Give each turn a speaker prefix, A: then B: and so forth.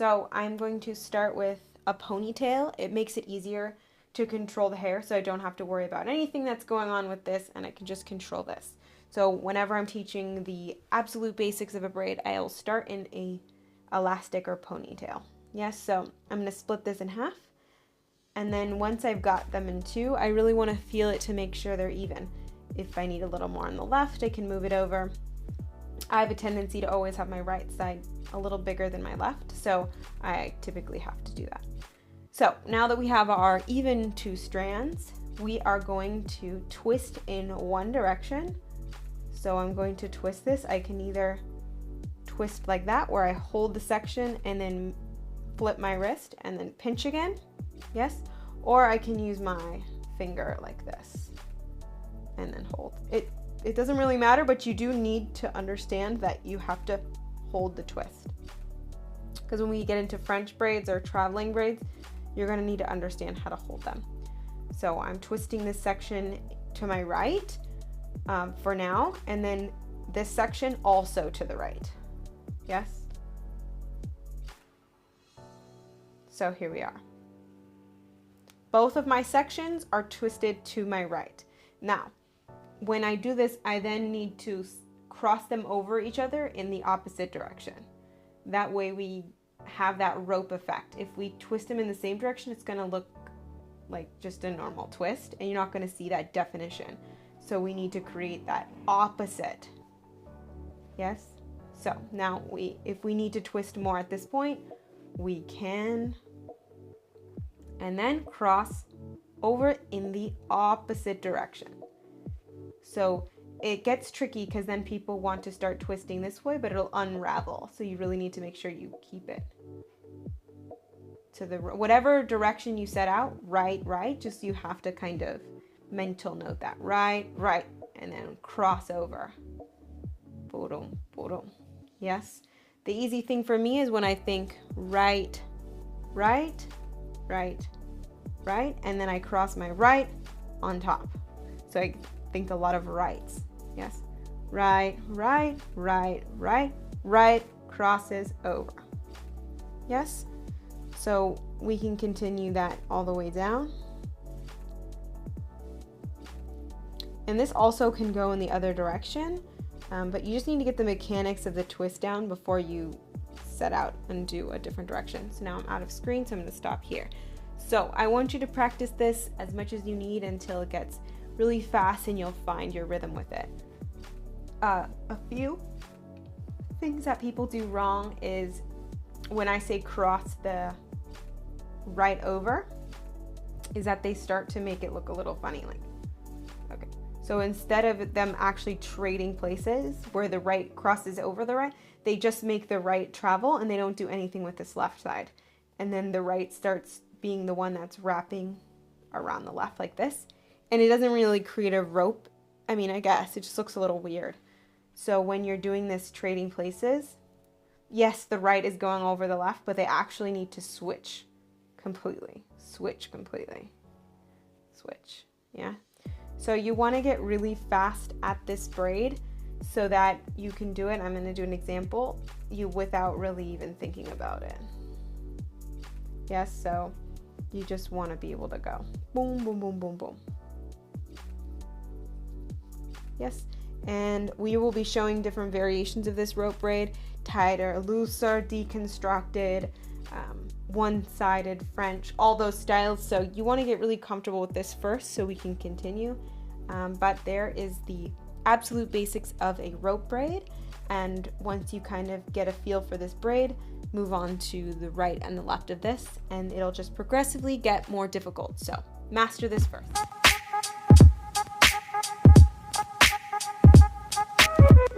A: So I'm going to start with a ponytail. It makes it easier to control the hair, so I don't have to worry about anything that's going on with this, and I can just control this. So whenever I'm teaching the absolute basics of a braid, I'll start in a elastic or ponytail. Yes, so I'm going to split this in half, and then once I've got them in two, I really want to feel it to make sure they're even. If I need a little more on the left, I can move it over. I have a tendency to always have my right side a little bigger than my left, so I typically have to do that. So now that we have our even two strands, we are going to twist in one direction. So I'm going to twist this. I can either twist like that, where I hold the section and then flip my wrist and then pinch again, yes, or I can use my finger like this and then hold. It doesn't really matter, but you do need to understand that you have to hold the twist. Because when we get into French braids or traveling braids, you're going to need to understand how to hold them. So I'm twisting this section to my right for now, and then this section also to the right. Yes? So here we are. Both of my sections are twisted to my right. Now, when I do this, I then need to cross them over each other in the opposite direction. That way we have that rope effect. If we twist them in the same direction, it's going to look like just a normal twist, and you're not going to see that definition. So we need to create that opposite. Yes? So now if we need to twist more at this point, we can. And then cross over in the opposite direction. So it gets tricky because then people want to start twisting this way, but it'll unravel. So you really need to make sure you keep it to the whatever direction you set out, right, just you have to kind of mental note that, right, and then cross over. Boom, boom. Yes. The easy thing for me is when I think right, and then I cross my right on top. So I think a lot of rights. Yes. Right, crosses over. Yes. So we can continue that all the way down. And this also can go in the other direction, but you just need to get the mechanics of the twist down before you set out and do a different direction. So now I'm out of screen, so I'm going to stop here. So I want you to practice this as much as you need until it gets really fast and you'll find your rhythm with it. A few things that people do wrong is when I say cross the right over, is that they start to make it look a little funny, like, okay. So instead of them actually trading places where the right crosses over the right, they just make the right travel and they don't do anything with this left side. And then the right starts being the one that's wrapping around the left like this. And it doesn't really create a rope. I mean, I guess it just looks a little weird. So when you're doing this trading places, yes, the right is going over the left, but they actually need to switch completely. Switch. Yeah. So you want to get really fast at this braid so that you can do it. I'm going to do an example without really even thinking about it. Yes, so you just want to be able to go boom, boom, boom, boom, boom. Yes, and we will be showing different variations of this rope braid: tighter, looser, deconstructed, one-sided, French, all those styles. So you want to get really comfortable with this first so we can continue. But there is the absolute basics of a rope braid, and once you kind of get a feel for this braid, move on to the right and the left of this, and it'll just progressively get more difficult. So master this first.